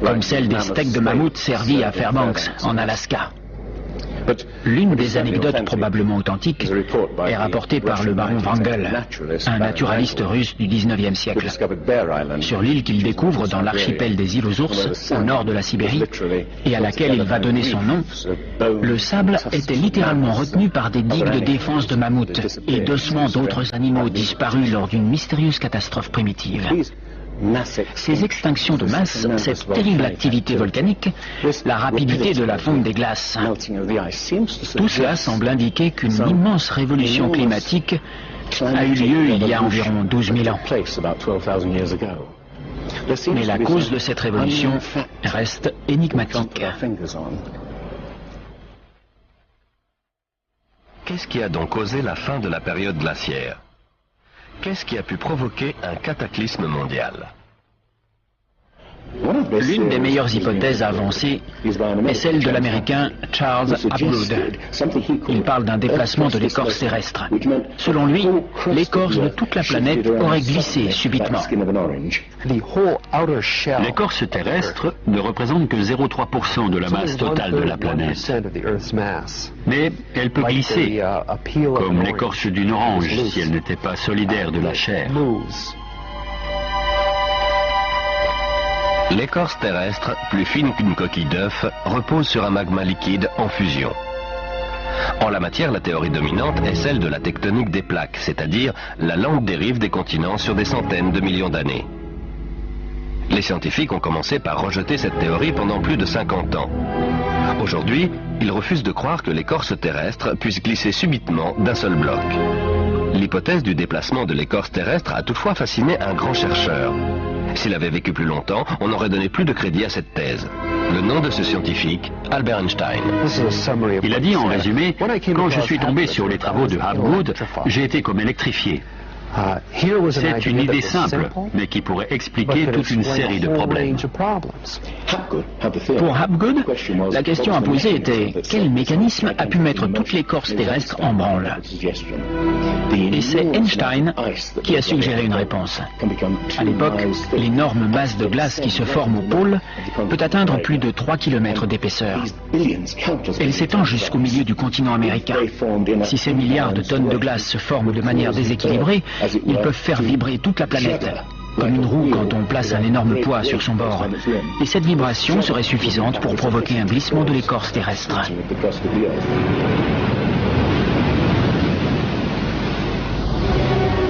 comme celle des steaks de mammouth servis à Fairbanks, en Alaska. L'une des anecdotes probablement authentiques est rapportée par le baron Wrangel, un naturaliste russe du 19e siècle. Sur l'île qu'il découvre dans l'archipel des îles aux ours, au nord de la Sibérie, et à laquelle il va donner son nom, le sable était littéralement retenu par des digues de défense de mammouths et d'ossements d'autres animaux disparus lors d'une mystérieuse catastrophe primitive. Ces extinctions de masse, cette terrible activité volcanique, la rapidité de la fonte des glaces, tout cela semble indiquer qu'une immense révolution climatique a eu lieu il y a environ 12 000 ans. Mais la cause de cette révolution reste énigmatique. Qu'est-ce qui a donc causé la fin de la période glaciaire? Qu'est-ce qui a pu provoquer un cataclysme mondial? L'une des meilleures hypothèses avancées est celle de l'Américain Charles Hapgood. Il parle d'un déplacement de l'écorce terrestre. Selon lui, l'écorce de toute la planète aurait glissé subitement. L'écorce terrestre ne représente que 0,3% de la masse totale de la planète. Mais elle peut glisser, comme l'écorce d'une orange si elle n'était pas solidaire de la chair. L'écorce terrestre, plus fine qu'une coquille d'œuf, repose sur un magma liquide en fusion. En la matière, la théorie dominante est celle de la tectonique des plaques, c'est-à-dire la lente dérive des continents sur des centaines de millions d'années. Les scientifiques ont commencé par rejeter cette théorie pendant plus de 50 ans. Aujourd'hui, ils refusent de croire que l'écorce terrestre puisse glisser subitement d'un seul bloc. L'hypothèse du déplacement de l'écorce terrestre a toutefois fasciné un grand chercheur. S'il avait vécu plus longtemps, on aurait donné plus de crédit à cette thèse. Le nom de ce scientifique, Albert Einstein. Il a dit en résumé, quand je suis tombé sur les travaux de Hapgood, j'ai été comme électrifié. C'est une idée simple, mais qui pourrait expliquer toute une série de problèmes. Pour Hapgood, la question à poser était quel mécanisme a pu mettre toute l'écorce terrestre en branle? Et c'est Einstein qui a suggéré une réponse. À l'époque, l'énorme masse de glace qui se forme au pôle peut atteindre plus de 3 km d'épaisseur. Elle s'étend jusqu'au milieu du continent américain. Si ces milliards de tonnes de glace se forment de manière déséquilibrée, ils peuvent faire vibrer toute la planète, comme une roue quand on place un énorme poids sur son bord. Et cette vibration serait suffisante pour provoquer un glissement de l'écorce terrestre.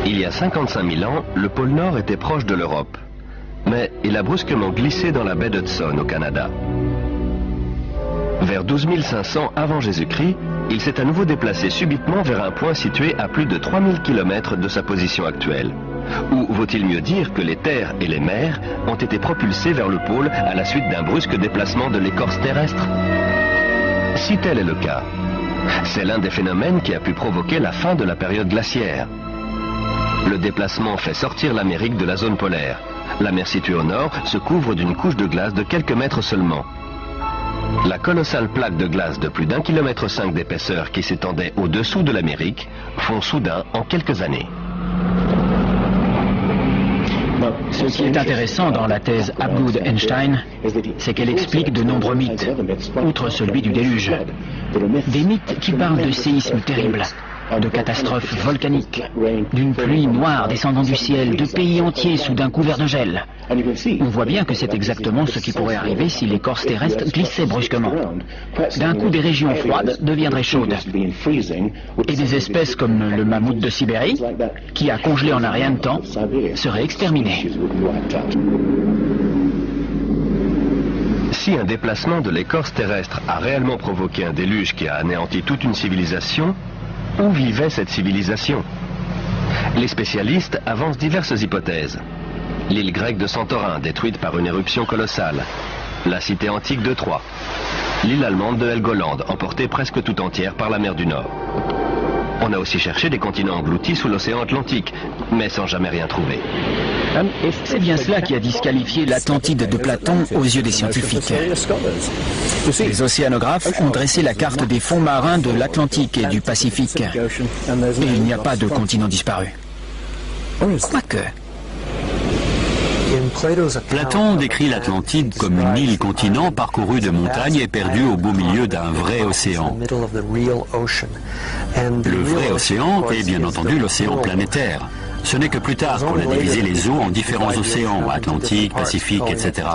Il y a 55 000 ans, le pôle Nord était proche de l'Europe. Mais il a brusquement glissé dans la baie d'Hudson au Canada. Vers 12 500 avant Jésus-Christ, il s'est à nouveau déplacé subitement vers un point situé à plus de 3000 km de sa position actuelle. Ou vaut-il mieux dire que les terres et les mers ont été propulsées vers le pôle à la suite d'un brusque déplacement de l'écorce terrestre? Si tel est le cas, c'est l'un des phénomènes qui a pu provoquer la fin de la période glaciaire. Le déplacement fait sortir l'Amérique de la zone polaire. La mer située au nord se couvre d'une couche de glace de quelques mètres seulement. La colossale plaque de glace de plus d'1,5 km d'épaisseur qui s'étendait au-dessous de l'Amérique fond soudain en quelques années. Ce qui est intéressant dans la thèse Hapgood-Einstein, c'est qu'elle explique de nombreux mythes, outre celui du déluge. Des mythes qui parlent de séismes terribles, de catastrophes volcaniques, d'une pluie noire descendant du ciel, de pays entiers soudain couverts de gel. On voit bien que c'est exactement ce qui pourrait arriver si l'écorce terrestre glissait brusquement. D'un coup, des régions froides deviendraient chaudes. Et des espèces comme le mammouth de Sibérie, qui a congelé en un rien de temps, seraient exterminées. Si un déplacement de l'écorce terrestre a réellement provoqué un déluge qui a anéanti toute une civilisation, où vivait cette civilisation? Les spécialistes avancent diverses hypothèses. L'île grecque de Santorin, détruite par une éruption colossale. La cité antique de Troie. L'île allemande de Helgoland, emportée presque tout entière par la mer du Nord. On a aussi cherché des continents engloutis sous l'océan Atlantique, mais sans jamais rien trouver. C'est bien cela qui a disqualifié l'Atlantide de Platon aux yeux des scientifiques. Les océanographes ont dressé la carte des fonds marins de l'Atlantique et du Pacifique. Et il n'y a pas de continent disparu. Quoique... Platon décrit l'Atlantide comme une île-continent parcourue de montagnes et perdue au beau milieu d'un vrai océan. Le vrai océan est bien entendu l'océan planétaire. Ce n'est que plus tard qu'on a divisé les eaux en différents océans, Atlantique, Pacifique, etc.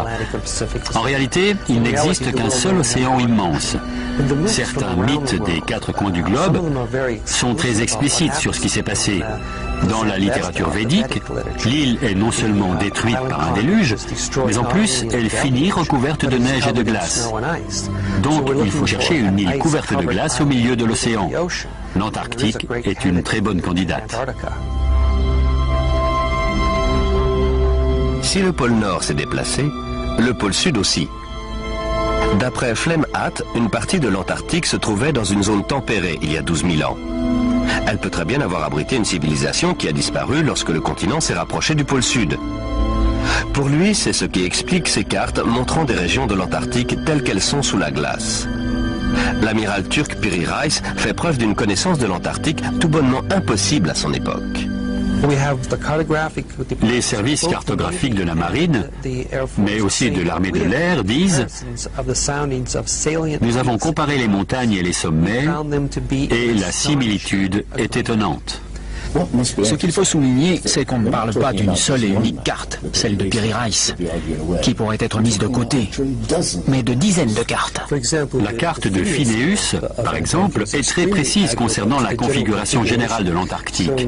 En réalité, il n'existe qu'un seul océan immense. Certains mythes des 4 coins du globe sont très explicites sur ce qui s'est passé. Dans la littérature védique, l'île est non seulement détruite par un déluge, mais en plus, elle finit recouverte de neige et de glace. Donc, il faut chercher une île couverte de glace au milieu de l'océan. L'Antarctique est une très bonne candidate. Si le pôle Nord s'est déplacé, le pôle Sud aussi. D'après Flemhatt, une partie de l'Antarctique se trouvait dans une zone tempérée il y a 12 000 ans. Elle peut très bien avoir abrité une civilisation qui a disparu lorsque le continent s'est rapproché du pôle Sud. Pour lui, c'est ce qui explique ces cartes montrant des régions de l'Antarctique telles qu'elles sont sous la glace. L'amiral turc Piri Reis fait preuve d'une connaissance de l'Antarctique tout bonnement impossible à son époque. Les services cartographiques de la marine, mais aussi de l'armée de l'air, disent « Nous avons comparé les montagnes et les sommets et la similitude est étonnante. » Ce qu'il faut souligner, c'est qu'on ne parle pas d'une seule et unique carte, celle de Piri Reis, qui pourrait être mise de côté, mais de dizaines de cartes. La carte de Phineus, par exemple, est très précise concernant la configuration générale de l'Antarctique.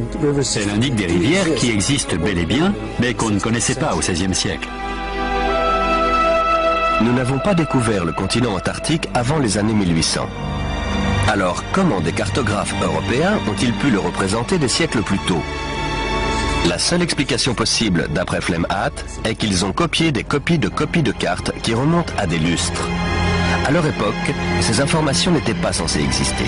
Elle indique des rivières qui existent bel et bien, mais qu'on ne connaissait pas au XVIe siècle. Nous n'avons pas découvert le continent antarctique avant les années 1800. Alors, comment des cartographes européens ont-ils pu le représenter des siècles plus tôt? La seule explication possible, d'après Flemhatt, est qu'ils ont copié des copies de cartes qui remontent à des lustres. À leur époque, ces informations n'étaient pas censées exister.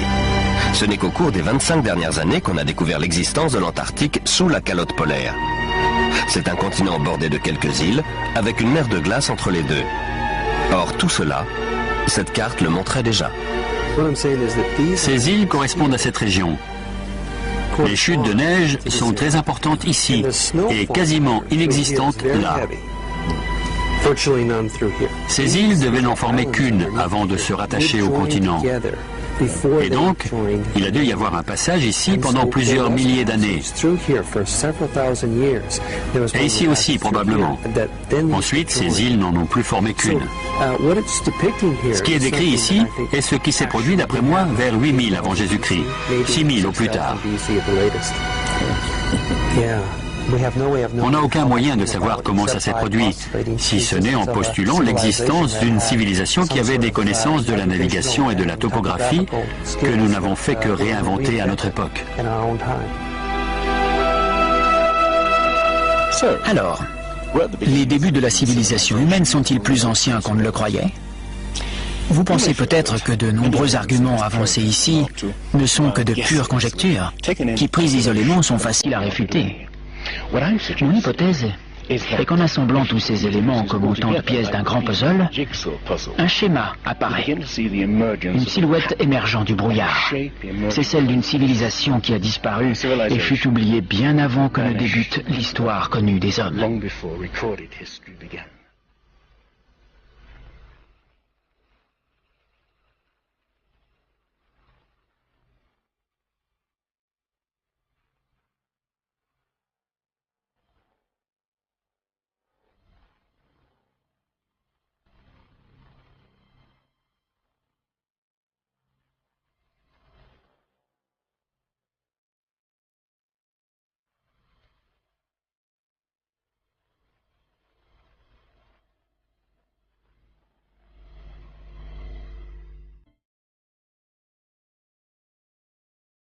Ce n'est qu'au cours des 25 dernières années qu'on a découvert l'existence de l'Antarctique sous la calotte polaire. C'est un continent bordé de quelques îles, avec une mer de glace entre les deux. Or, tout cela, cette carte le montrait déjà. Ces îles correspondent à cette région. Les chutes de neige sont très importantes ici et quasiment inexistantes là. Ces îles devaient n'en former qu'une avant de se rattacher au continent. Et donc, il a dû y avoir un passage ici pendant plusieurs milliers d'années. Et ici aussi, probablement. Ensuite, ces îles n'en ont plus formé qu'une. Ce qui est décrit ici est ce qui s'est produit, d'après moi, vers 8000 avant Jésus-Christ, 6000 au plus tard. On n'a aucun moyen de savoir comment ça s'est produit, si ce n'est en postulant l'existence d'une civilisation qui avait des connaissances de la navigation et de la topographie que nous n'avons fait que réinventer à notre époque. Alors, les débuts de la civilisation humaine sont-ils plus anciens qu'on ne le croyait? Vous pensez peut-être que de nombreux arguments avancés ici ne sont que de pures conjectures, qui prises isolément sont faciles à réfuter. Mon hypothèse est qu'en assemblant tous ces éléments comme autant de pièces d'un grand puzzle, un schéma apparaît, une silhouette émergeant du brouillard. C'est celle d'une civilisation qui a disparu et fut oubliée bien avant que ne débute l'histoire connue des hommes.